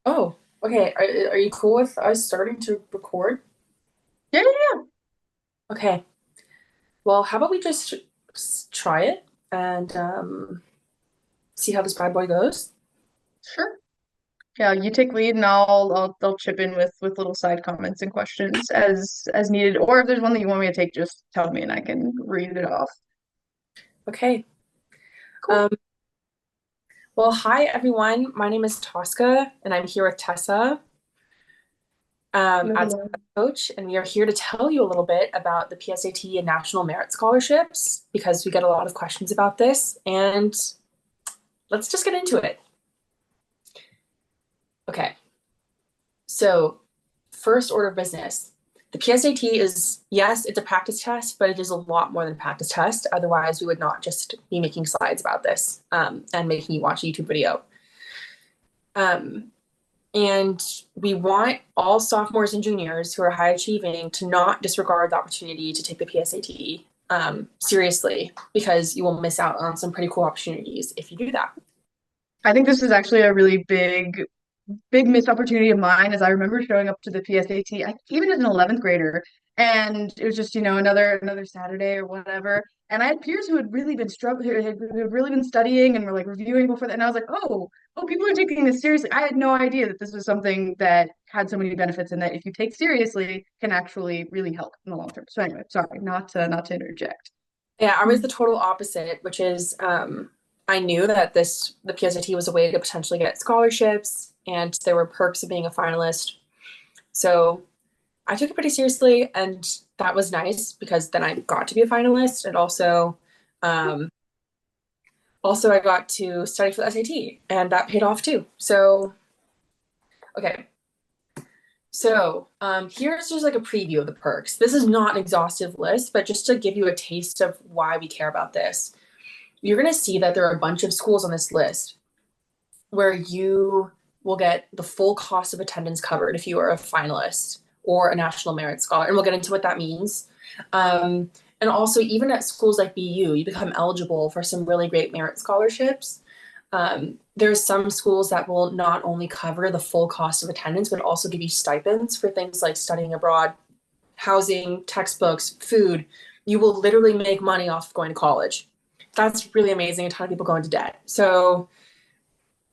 Oh, okay. Are you cool with us starting to record? Yeah, yeah, Okay. Well, how about we just try it and see how this bad boy goes? sure. Yeah, you take lead and I'll chip in with little side comments and questions as needed. Or if there's one that you want me to take, just tell me and I can read it off. Okay. Cool. Um, well, hi everyone. My name is Tosca and I'm here with Tessa Hello, as hello. a coach, and we are here to tell you a little bit about the PSAT and National Merit Scholarships because we get a lot of questions about this. And let's just get into it. Okay. So, first order of business. The PSAT is, yes, it's a practice test, but it is a lot more than a practice test. Otherwise, we would not just be making slides about this and making you watch a YouTube video. Um, and we want all sophomores and juniors who are high achieving to not disregard the opportunity to take the PSAT seriously because you will miss out on some pretty cool opportunities if you do that. I think this is actually a really big missed opportunity of mine. As I remember showing up to the PSAT, even as an 11th grader, and it was just, another Saturday or whatever. And I had peers who had really been struggling, who had really been studying and were like reviewing before that. And I was like, oh, people are taking this seriously. I had no idea that this was something that had so many benefits and that if you take seriously can actually really help in the long term. So anyway, sorry, not to interject. Yeah, I was the total opposite, which is I knew that the PSAT was a way to potentially get scholarships, and there were perks of being a finalist. So I took it pretty seriously, and that was nice because then I got to be a finalist, and um, also I got to study for the SAT, and that paid off too. So okay, so here's just like a preview of the perks. This is not an exhaustive list, but just to give you a taste of why we care about this. You're going to see that there are a bunch of schools on this list where you will get the full cost of attendance covered if you are a finalist or a national merit scholar. And we'll get into what that means. Um, and also, even at schools like BU, you become eligible for some really great merit scholarships. There's some schools that will not only cover the full cost of attendance, but also give you stipends for things like studying abroad, housing, textbooks, food. You will literally make money off going to college. That's really amazing. A ton of people go into debt. So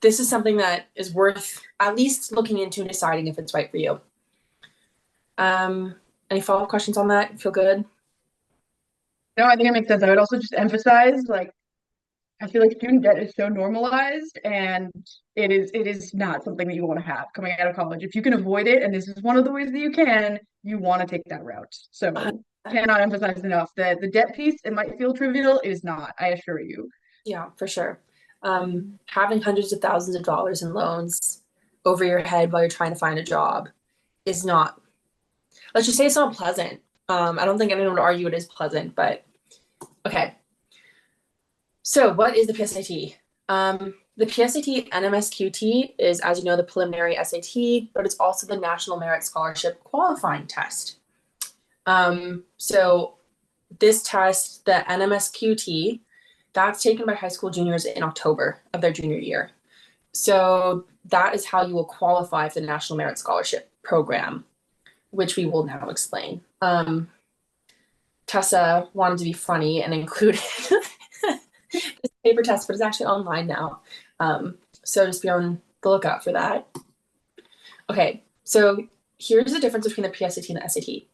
this is something that is worth at least looking into and deciding if it's right for you. Um, any follow-up questions on that? Feel good? No, I think it makes sense. I would also just emphasize like I feel like student debt is so normalized and it is not something that you want to have coming out of college. If you can avoid it, and this is one of the ways that you want to take that route. So cannot emphasize enough that the debt piece, it might feel trivial, it is not, I assure you. Yeah, for sure. Having hundreds of thousands of dollars in loans over your head while you're trying to find a job is not, let's just say it's not pleasant. I don't think anyone would argue it is pleasant, but okay. So, what is the PSAT? The PSAT NMSQT is, as you know, the preliminary SAT, but it's also the National Merit Scholarship qualifying test. So, this test, the NMSQT, that's taken by high school juniors in October of their junior year. So, that is how you will qualify for the National Merit Scholarship program, which we will now explain. Tessa wanted to be funny and included this paper test, but it's actually online now. So just be on the lookout for that. Okay, so here's the difference between the PSAT and the SAT.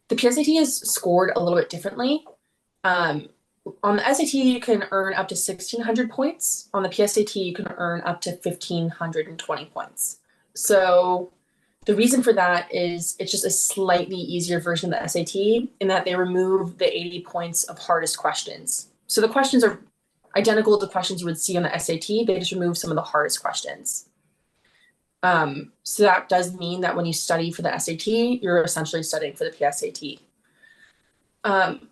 The PSAT is scored a little bit differently. Um, on the SAT, you can earn up to 1,600 points. On the PSAT, you can earn up to 1,520 points. So the reason for that is it's just a slightly easier version of the SAT in that they remove the 80 points of hardest questions. So the questions are identical to questions you would see on the SAT. They just remove some of the hardest questions. So that does mean that when you study for the SAT, you're essentially studying for the PSAT.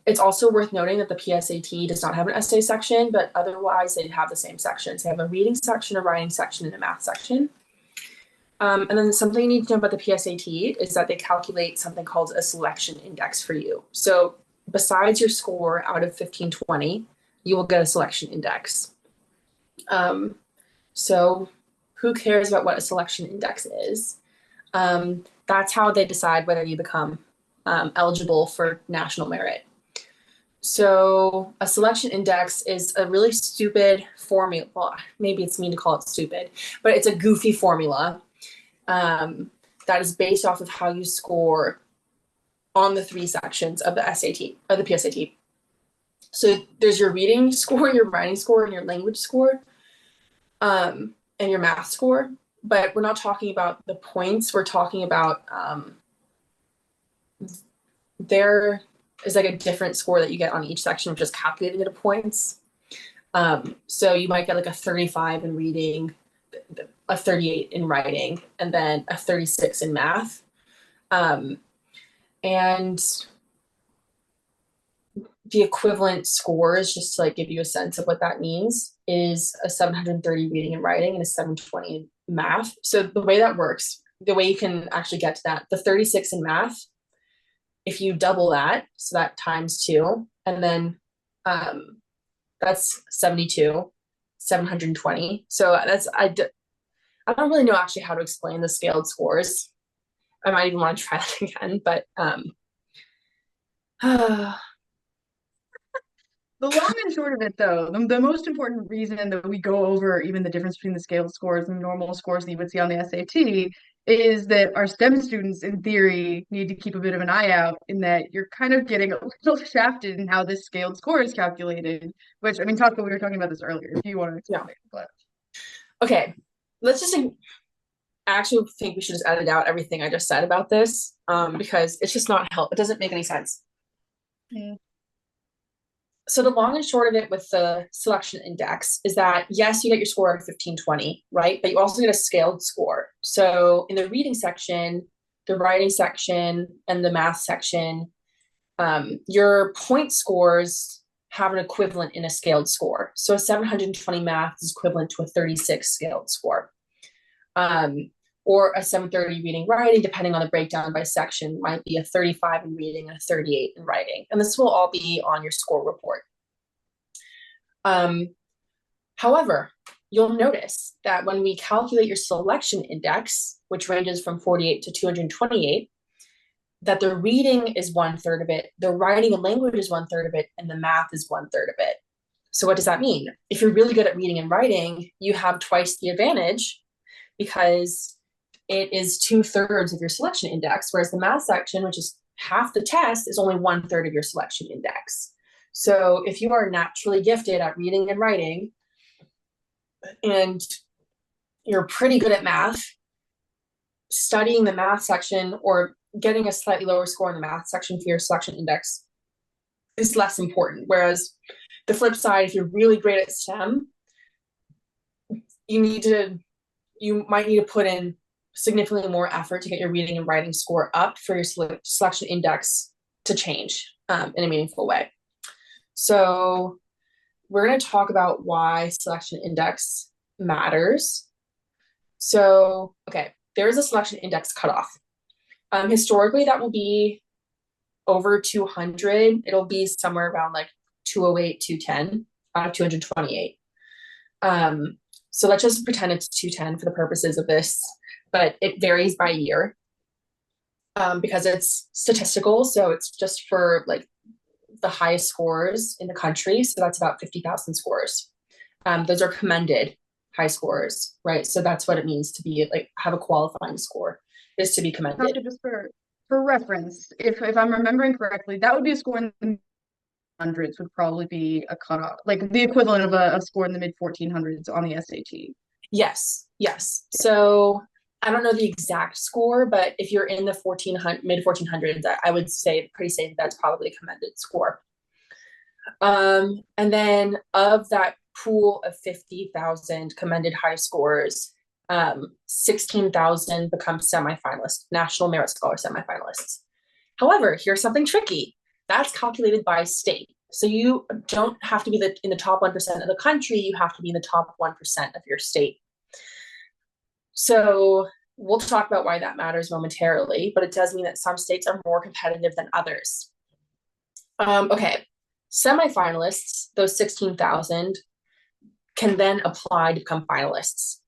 It's also worth noting that the PSAT does not have an essay section, but otherwise they have the same sections. They have a reading section, a writing section, and a math section. And then something you need to know about the PSAT is that they calculate something called a selection index for you. So besides your score out of 1520, you will get a selection index. Um, so who cares about what a selection index is? That's how they decide whether you become eligible for national merit. So a selection index is a really stupid formula. Well, maybe it's mean to call it stupid, but it's a goofy formula that is based off of how you score on the three sections of the SAT, or the PSAT. So there's your reading score, your writing score, and your language score, and your math score. But we're not talking about the points. We're talking about there is like a different score that you get on each section, which is calculated into points. So you might get like a 35 in reading, a 38 in writing, and then a 36 in math. And the equivalent scores, just to like give you a sense of what that means, is a 730 reading and writing and a 720 in math. So the way that works, the way you can actually get to that, the 36 in math, if you double that, so that times two, and then that's 72, 720. So I don't really know actually how to explain the scaled scores. I might even want to try that again, but The long and short of it, though, the most important reason that we go over even the difference between the scaled scores and normal scores that you would see on the SAT is that our STEM students, in theory, need to keep a bit of an eye out in that you're kind of getting a little shafted in how this scaled score is calculated, which, I mean, Tosca, we were talking about this earlier, if you want to explain yeah. it. But... Okay, let's just I actually think we should just edit out everything I just said about this because it's just not help. It doesn't make any sense. Mm. So the long and short of it with the selection index is that, yes, you get your score out of 1520, right? But you also get a scaled score. So in the reading section, the writing section, and the math section, your point scores have an equivalent in a scaled score. So a 720 math is equivalent to a 36 scaled score. Or a 730 reading writing, depending on the breakdown by section, might be a 35 in reading and a 38 in writing. And this will all be on your score report. However, you'll notice that when we calculate your selection index, which ranges from 48 to 228, that the reading is 1/3 of it, the writing and language is 1/3 of it, and the math is 1/3 of it. So what does that mean? If you're really good at reading and writing, you have twice the advantage because it is 2/3 of your selection index, whereas the math section, which is half the test, is only 1/3 of your selection index. So if you are naturally gifted at reading and writing, and you're pretty good at math, studying the math section or getting a slightly lower score in the math section for your selection index is less important. Whereas the flip side, if you're really great at STEM, you might need to put in significantly more effort to get your reading and writing score up for your selection index to change in a meaningful way. So we're going to talk about why selection index matters. So, okay, there is a selection index cutoff. Historically, that will be over 200. It'll be somewhere around like 208, 210 out of 228. So let's just pretend it's 210 for the purposes of this, but it varies by year because it's statistical. So it's just for like the highest scores in the country. So that's about 50,000 scores. Those are commended high scores, right? So that's what it means to be like have a qualifying score, is to be commended. Just for reference, if I'm remembering correctly, that would be a score in the hundreds would probably be a cutoff, like the equivalent of a score in the mid 1400s on the SAT. Yes. So I don't know the exact score, but if you're in the mid 1400s, I would say pretty safe that's probably a commended score. And then of that pool of 50,000 commended high scores, 16,000 become semifinalists, National Merit Scholar semifinalists. However, here's something tricky. That's calculated by state. So you don't have to be in the top 1% of the country, you have to be in the top 1% of your state. So we'll talk about why that matters momentarily, but it does mean that some states are more competitive than others. Okay, semifinalists, those 16,000, can then apply to become finalists.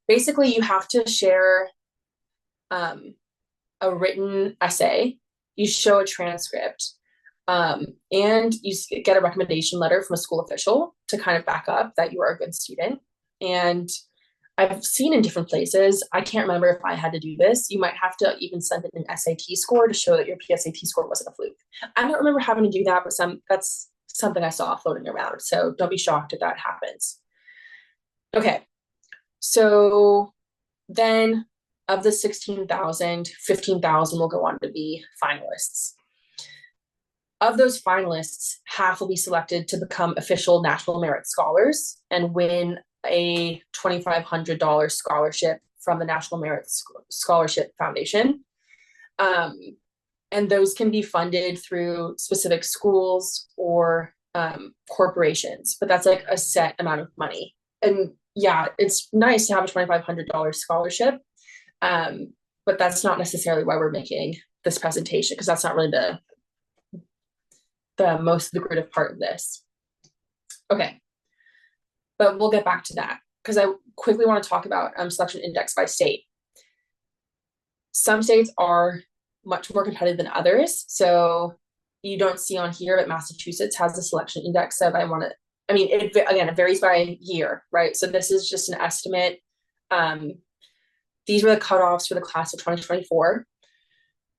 Basically, you have to share a written essay, you show a transcript, and you get a recommendation letter from a school official to kind of back up that you are a good student. And I've seen in different places, I can't remember if I had to do this. You might have to even send in an SAT score to show that your PSAT score wasn't a fluke. I don't remember having to do that, but that's something I saw floating around. So don't be shocked if that happens. Okay, so then of the 16,000, 15,000 will go on to be finalists. Of those finalists, half will be selected to become official national merit scholars and win a $2,500 scholarship from the National Merit Scholarship Foundation. And those can be funded through specific schools or corporations, but that's like a set amount of money. And yeah, it's nice to have a $2,500 scholarship, but that's not necessarily why we're making this presentation, because that's not really the most lucrative part of this. Okay, but we'll get back to that because I quickly want to talk about selection index by state. Some states are much more competitive than others. So you don't see on here, but Massachusetts has a selection index of, it varies by year, right? So this is just an estimate. These were the cutoffs for the class of 2024.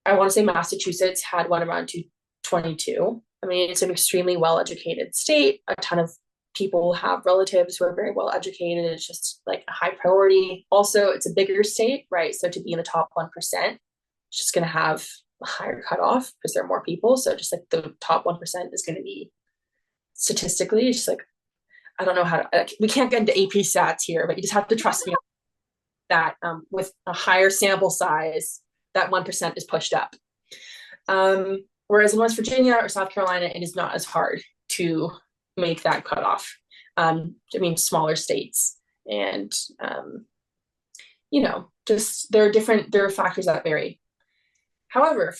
I want to say Massachusetts had one around 222. I mean, it's an extremely well-educated state. A ton of people have relatives who are very well-educated. It's just like a high priority. Also, it's a bigger state, right? So to be in the top 1%, it's just going to have a higher cutoff because there are more people. So just like the top 1% is going to be statistically, it's just like, I don't know how to, we can't get into AP stats here, but you just have to trust me that with a higher sample size, that 1% is pushed up. Whereas in West Virginia or South Carolina, it is not as hard to make that cutoff. Smaller states and, just there are factors that vary. However,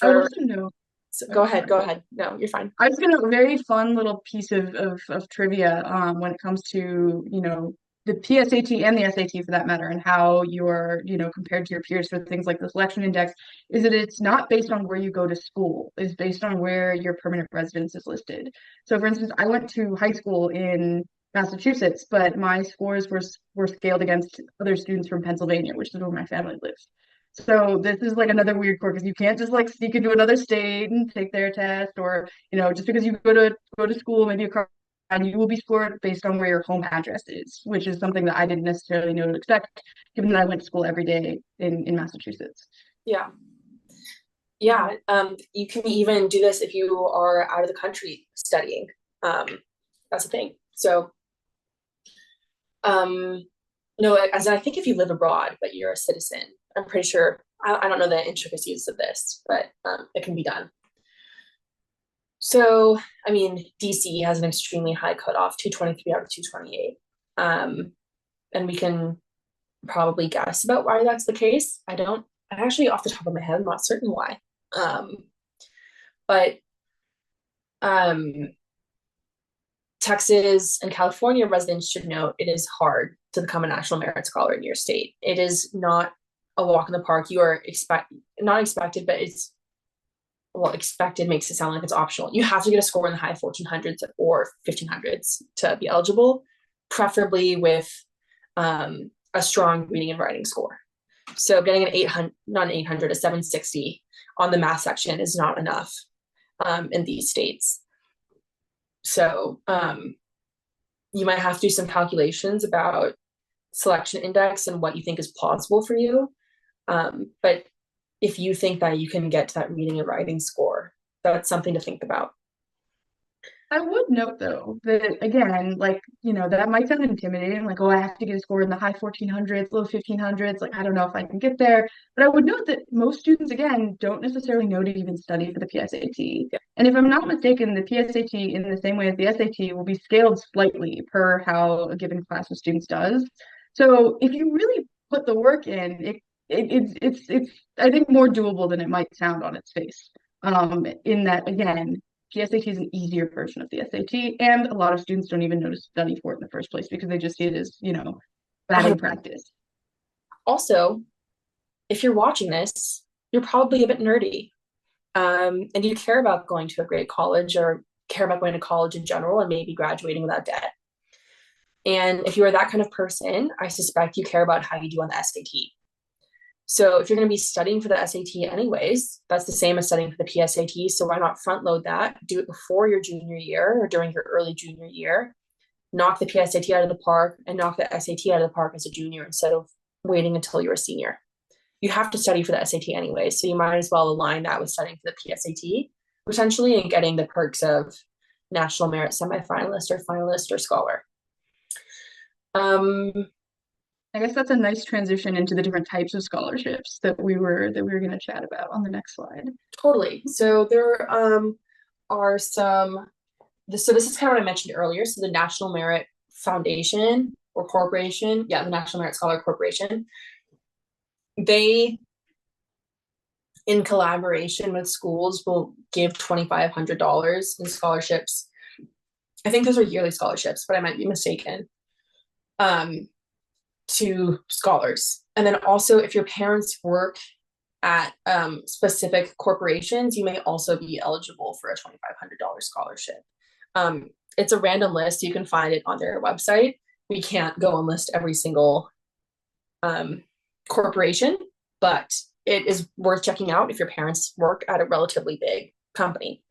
go ahead. No, you're fine. I just got a very fun little piece of trivia when it comes to, the PSAT and the SAT for that matter, and how you're, compared to your peers for things like the selection index, is that it's not based on where you go to school, it's based on where your permanent residence is listed. So for instance, I went to high school in Massachusetts, but my scores were scaled against other students from Pennsylvania, which is where my family lives. So this is like another weird quirk because you can't just like sneak into another state and take their test, or just because you go to school maybe across, and you will be scored based on where your home address is, which is something that I didn't necessarily know to expect, given that I went to school every day in Massachusetts. Yeah. You can even do this if you are out of the country studying. That's the thing. So, as I think if you live abroad but you're a citizen, I'm pretty sure, I don't know the intricacies of this, but it can be done. So, DC has an extremely high cutoff, 223 out of 228. And we can probably guess about why that's the case. I actually, off the top of my head, I'm not certain why. But Texas and California residents should note it is hard to become a National Merit Scholar in your state. It is not a walk in the park. You are not expected, but expected makes it sound like it's optional. You have to get a score in the high 1400s or 1500s to be eligible, preferably with a strong reading and writing score. So getting an 800, a 760 on the math section is not enough in these states. So you might have to do some calculations about selection index and what you think is plausible for you. But if you think that you can get to that reading and writing score, that's something to think about. I would note though that again, that might sound intimidating, like, oh, I have to get a score in the high 1400s, low 1500s, like I don't know if I can get there. But I would note that most students again don't necessarily know to even study for the PSAT. Yeah. And if I'm not mistaken, the PSAT, in the same way as the SAT, will be scaled slightly per how a given class of students does. So if you really put the work in, it's I think more doable than it might sound on its face. In that again, PSAT is an easier version of the SAT, and a lot of students don't even know to study for it in the first place because they just see it as, batting 100%. practice. Also, if you're watching this, you're probably a bit nerdy, and you care about going to a great college or care about going to college in general and maybe graduating without debt. And if you are that kind of person, I suspect you care about how you do on the SAT. So if you're going to be studying for the SAT anyways, that's the same as studying for the PSAT. So why not front load that? Do it before your junior year or during your early junior year. Knock the PSAT out of the park and knock the SAT out of the park as a junior instead of waiting until you're a senior. You have to study for the SAT anyway, so you might as well align that with studying for the PSAT, potentially, and getting the perks of national merit semifinalist or finalist or scholar. Um, I guess that's a nice transition into the different types of scholarships that we were going to chat about on the next slide. totally. So there are some. So this is kind of what I mentioned earlier. So the National Merit Foundation or Corporation, yeah, the National Merit Scholar Corporation, they, in collaboration with schools, will give $2,500 in scholarships. I think those are yearly scholarships, but I might be mistaken. To scholars. And then also, if your parents work at specific corporations, you may also be eligible for a $2,500 scholarship. It's a random list. You can find it on their website. We can't go and list every single corporation, but it is worth checking out if your parents work at a relatively big company.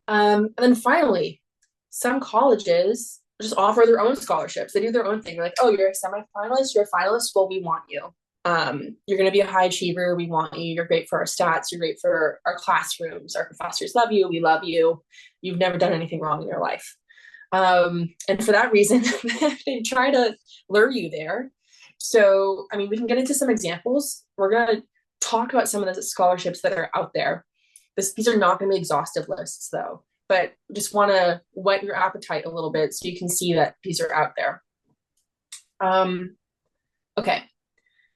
And then finally, some colleges just offer their own scholarships. They do their own thing. They're like, oh, you're a semifinalist, you're a finalist. Well, we want you. You're going to be a high achiever. We want you. You're great for our stats. You're great for our classrooms. Our professors love you. We love you. You've never done anything wrong in your life. And for that reason, they try to lure you there. So, I mean, we can get into some examples. We're going to talk about some of the scholarships that are out there. These are not going to be exhaustive lists, though, but just want to whet your appetite a little bit so you can see that these are out there. Okay.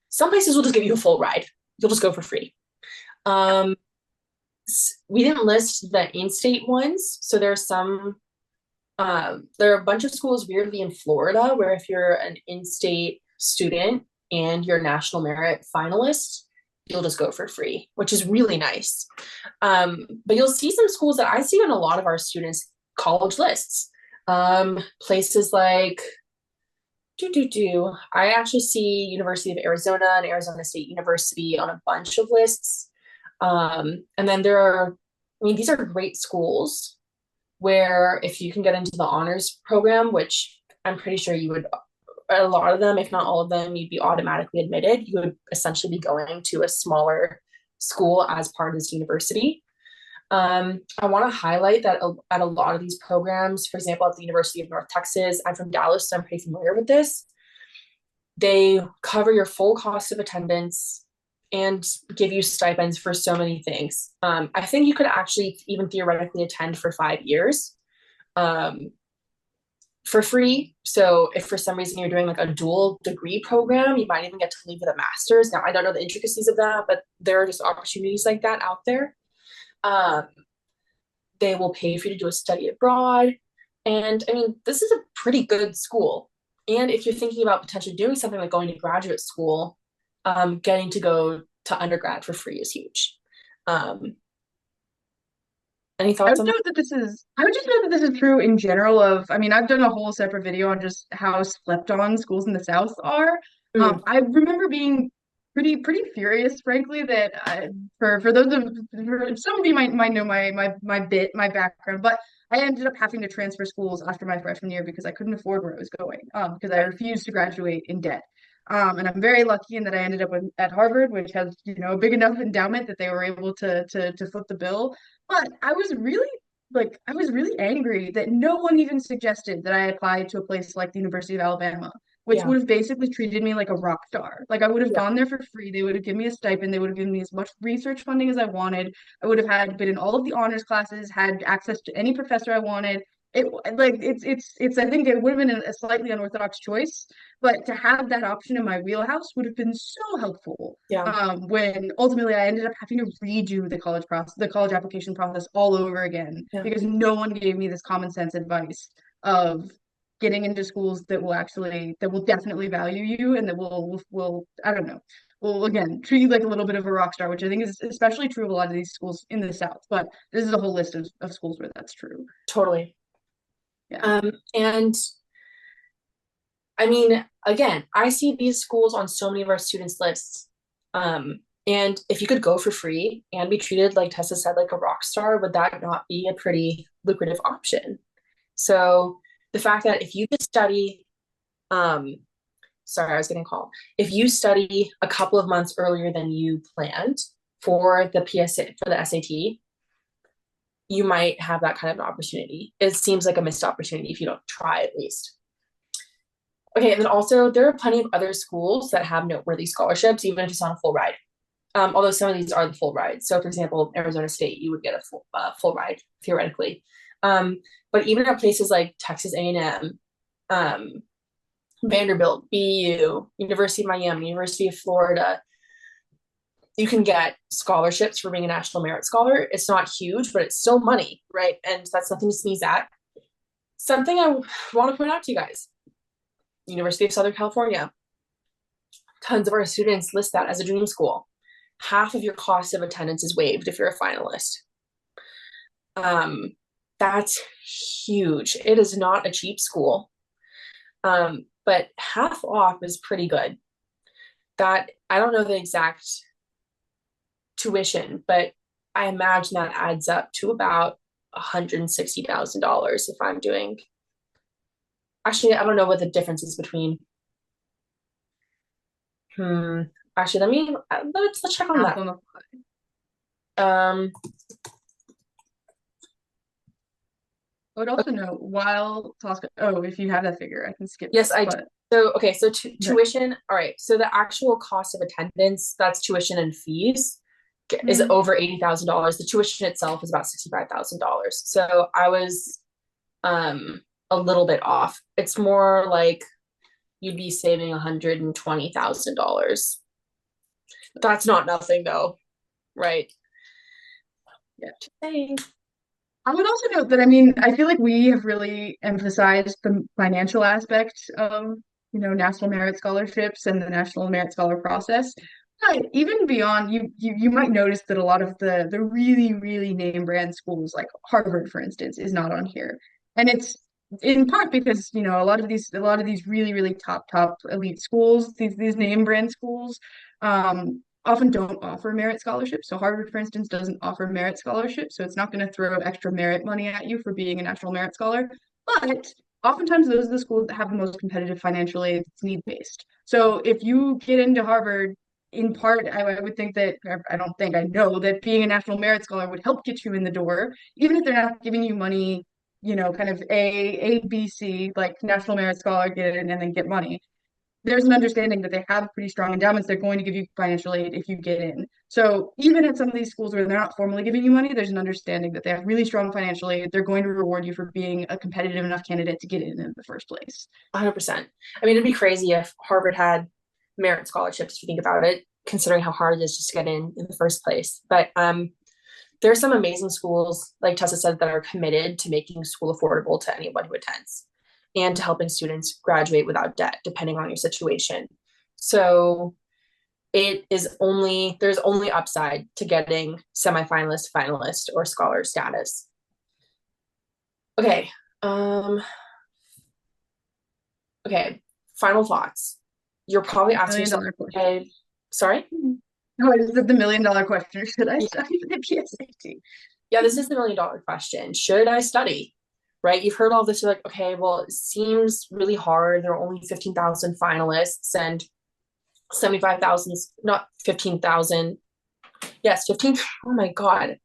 Some places will just give you a full ride. You'll just go for free. We didn't list the in-state ones. So there are a bunch of schools weirdly in Florida where if you're an in-state student and you're a national merit finalist, you'll just go for free, which is really nice. But you'll see some schools that I see on a lot of our students' college lists. Places like I actually see University of Arizona and Arizona State University on a bunch of lists. And then these are great schools where if you can get into the honors program, which I'm pretty sure you would, a lot of them, if not all of them, you'd be automatically admitted. You would essentially be going to a smaller school as part of this university. I want to highlight that at a lot of these programs, for example, at the University of North Texas, I'm from Dallas, so I'm pretty familiar with this. They cover your full cost of attendance and give you stipends for so many things. I think you could actually even theoretically attend for 5 years for free. So if for some reason you're doing like a dual degree program, you might even get to leave with a master's. Now, I don't know the intricacies of that, but there are just opportunities like that out there. They will pay for you to do a study abroad. And I mean, this is a pretty good school. And if you're thinking about potentially doing something like going to graduate school, getting to go to undergrad for free is huge. Any thoughts on that? I would just note that this is true in general I mean, I've done a whole separate video on just how slept on schools in the South are. Mm, I remember being pretty furious, frankly, that for those for some of you might know my background, but I ended up having to transfer schools after my freshman year because I couldn't afford where I was going, because I right. refused to graduate in debt. And I'm very lucky in that I ended up at Harvard, which has, a big enough endowment that they were able to foot the bill. But I was really angry that no one even suggested that I apply to a place like the University of Alabama, which Yeah. would have basically treated me like a rock star. Like I would have Yeah. gone there for free. They would have given me a stipend. They would have given me as much research funding as I wanted. I would have been in all of the honors classes, had access to any professor I wanted. it like it's I think it would have been a slightly unorthodox choice, but to have that option in my wheelhouse would have been so helpful. Yeah, When ultimately I ended up having to redo the college application process all over again yeah, because no one gave me this common sense advice of getting into schools that will definitely value you and that will I don't know, will again treat you like a little bit of a rock star, which I think is especially true of a lot of these schools in the South. But this is a whole list of schools where that's true. totally. Yeah. And I mean, again, I see these schools on so many of our students' lists. And if you could go for free and be treated, like Tessa said, like a rock star, would that not be a pretty lucrative option? So the fact that if you could study, um, sorry, I was getting a call. If you study a couple of months earlier than you planned for the PSA for the SAT, you might have that kind of an opportunity. It seems like a missed opportunity if you don't try at least. Okay, and then also there are plenty of other schools that have noteworthy scholarships, even if it's on a full ride. Although some of these are the full ride. So, for example, Arizona State, you would get a full ride theoretically. But even at places like Texas A&M, um, Vanderbilt, BU, University of Miami, University of Florida, you can get scholarships for being a National Merit Scholar. It's not huge, but it's still money, right? And that's nothing to sneeze at. Something I want to point out to you guys: University of Southern California. Tons of our students list that as a dream school. Half of your cost of attendance is waived if you're a finalist. Um, that's huge. It is not a cheap school, but half off is pretty good. That I don't know the exact tuition, but I imagine that adds up to about $160,000 if I'm doing. Actually, I don't know what the difference is between. Hmm. Actually, let's check on Half that. on the Um, I would also note while Tosca, oh, if you have that figure, I can skip yes, this, I do. but So, okay, so okay. tuition, all right. So the actual cost of attendance, that's tuition and fees, is Mm, over $80,000. The tuition itself is about $65,000. So I was a little bit off. It's more like you'd be saving $120,000. That's not nothing though, right? yeah. Just saying. I would also note that I mean, I feel like we have really emphasized the financial aspect of, National Merit Scholarships and the National Merit Scholar process. But even beyond, you might notice that a lot of the really, really name brand schools, like Harvard, for instance, is not on here. And it's in part because, a lot of these really, really top elite schools, these name brand schools, often don't offer merit scholarships. So Harvard, for instance, doesn't offer merit scholarships, so it's not going to throw extra merit money at you for being a national merit scholar. But oftentimes those are the schools that have the most competitive financial aid. It's need-based. So if you get into Harvard, in part, I would think that, I don't think, I know that being a national merit scholar would help get you in the door, even if they're not giving you money, kind of A, B, C, like national merit scholar, get it, and then get money. There's an understanding that they have pretty strong endowments. They're going to give you financial aid if you get in. So even at some of these schools where they're not formally giving you money, there's an understanding that they have really strong financial aid. They're going to reward you for being a competitive enough candidate to get in the first place. 100%. I mean, it'd be crazy if Harvard had merit scholarships, if you think about it, considering how hard it is just to get in the first place. But there are some amazing schools, like Tessa said, that are committed to making school affordable to anyone who attends and to helping students graduate without debt, depending on your situation. So there's only upside to getting semifinalist, finalist, or scholar status. Okay. Okay. Final thoughts. You're probably asking Million yourself, dollar question. okay, sorry? No, is it the $1 million question? Should I Yeah, study for the PSAT? yeah, this is the $1 million question. Should I study? Right? You've heard all this, you're like, okay, well, it seems really hard. There are only 15,000 finalists and 75,000, not 15,000. Yes, 15. Oh my God.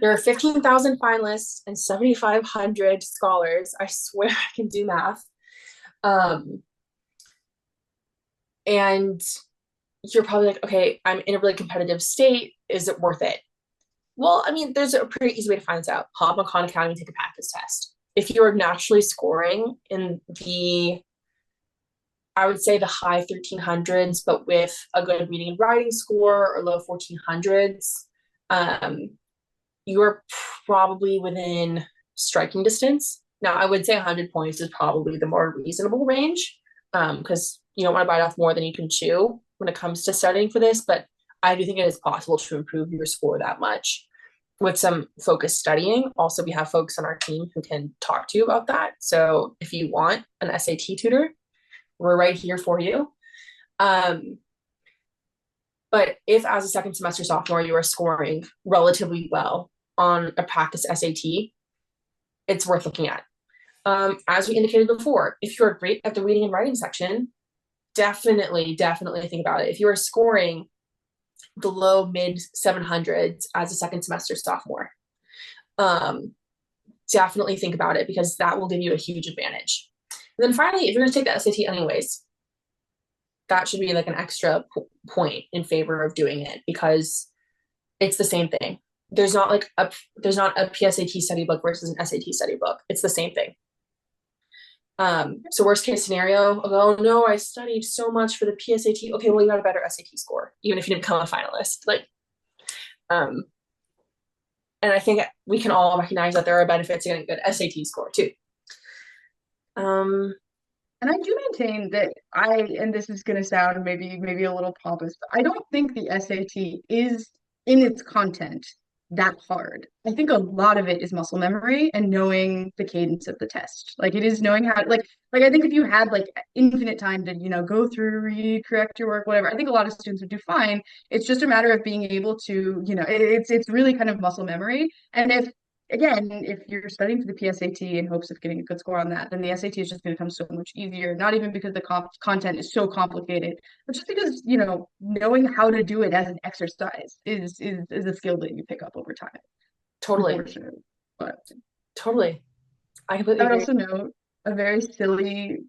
There are 15,000 finalists and 7,500 scholars. I swear I can do math. Um, and you're probably like, okay, I'm in a really competitive state. Is it worth it? Well, I mean, there's a pretty easy way to find this out. Hop on Khan Academy, take a practice test. if you're naturally scoring in the, I would say the high 1300s, but with a good reading and writing score, or low 1400s, you're probably within striking distance. Now, I would say 100 points is probably the more reasonable range, because you don't want to bite off more than you can chew when it comes to studying for this. But I do think it is possible to improve your score that much with some focused studying. Also, we have folks on our team who can talk to you about that. So if you want an SAT tutor, we're right here for you. But if as a second semester sophomore, you are scoring relatively well on a practice SAT, it's worth looking at. As we indicated before, if you're great at the reading and writing section, definitely think about it. If you are scoring the low mid 700s as a second semester sophomore, definitely think about it, because that will give you a huge advantage. And then finally, if you're going to take the SAT anyways, that should be like an extra point in favor of doing it, because it's the same thing. There's not a PSAT study book versus an SAT study book. It's the same thing. So worst case scenario, oh no, I studied so much for the PSAT. Okay, well, you got a better SAT score, even if you didn't become a finalist. And I think we can all recognize that there are benefits to getting a good SAT score too. And I do maintain that and this is going to sound maybe a little pompous, but I don't think the SAT is in its content that hard. I think a lot of it is muscle memory and knowing the cadence of the test. Like it is knowing how, like I think if you had like infinite time to, go through, read, correct your work, whatever, I think a lot of students would do fine. It's just a matter of being able to, it's really kind of muscle memory. And if you're studying for the PSAT in hopes of getting a good score on that, then the SAT is just going to come so much easier. Not even because the content is so complicated, but just because, knowing how to do it as an exercise is a skill that you pick up over time. Totally. Unfortunately. But totally. I I completely would agree. also note a very silly,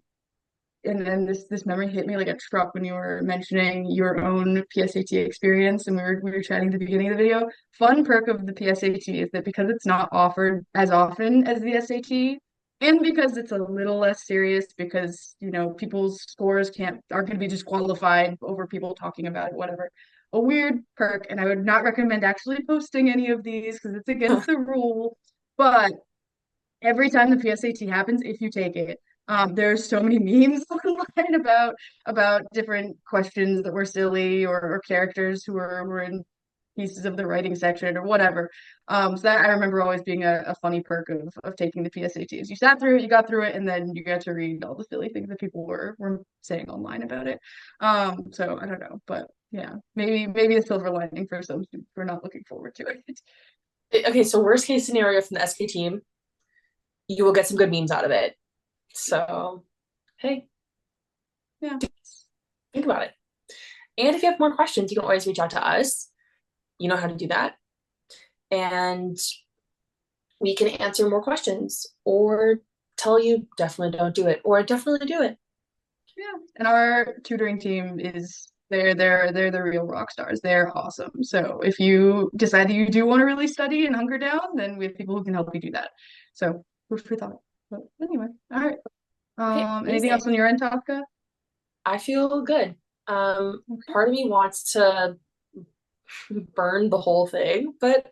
and then this memory hit me like a truck when you were mentioning your own PSAT experience, and we were chatting at the beginning of the video. Fun perk of the PSAT is that because it's not offered as often as the SAT, and because it's a little less serious, because people's scores aren't going to be disqualified over people talking about it, whatever. A weird perk, and I would not recommend actually posting any of these because it's against the rule. But every time the PSAT happens, if you take it, there's so many memes online about different questions that were silly, or characters who were in pieces of the writing section or whatever. So that I remember always being a funny perk of taking the PSATs. You sat through it, you got through it, and then you got to read all the silly things that people were saying online about it. So I don't know, but yeah, maybe a silver lining for some students who are not looking forward to it. Okay, so worst case scenario from the SK team, you will get some good memes out of it. So, hey, Yeah. think about it. And if you have more questions, you can always reach out to us. You know how to do that. And we can answer more questions, or tell you definitely don't do it, or definitely do it. Yeah. And our tutoring team is they're the real rock stars. They're awesome. So if you decide that you do want to really study and hunker down, then we have people who can help you do that. So food for thought. But anyway, all right. Okay, Anything amazing. else on your end, Tosca? I feel good. Okay. Part of me wants to burn the whole thing, but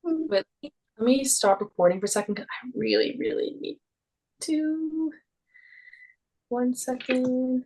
let me stop recording for a second, because I really need to. 1 second.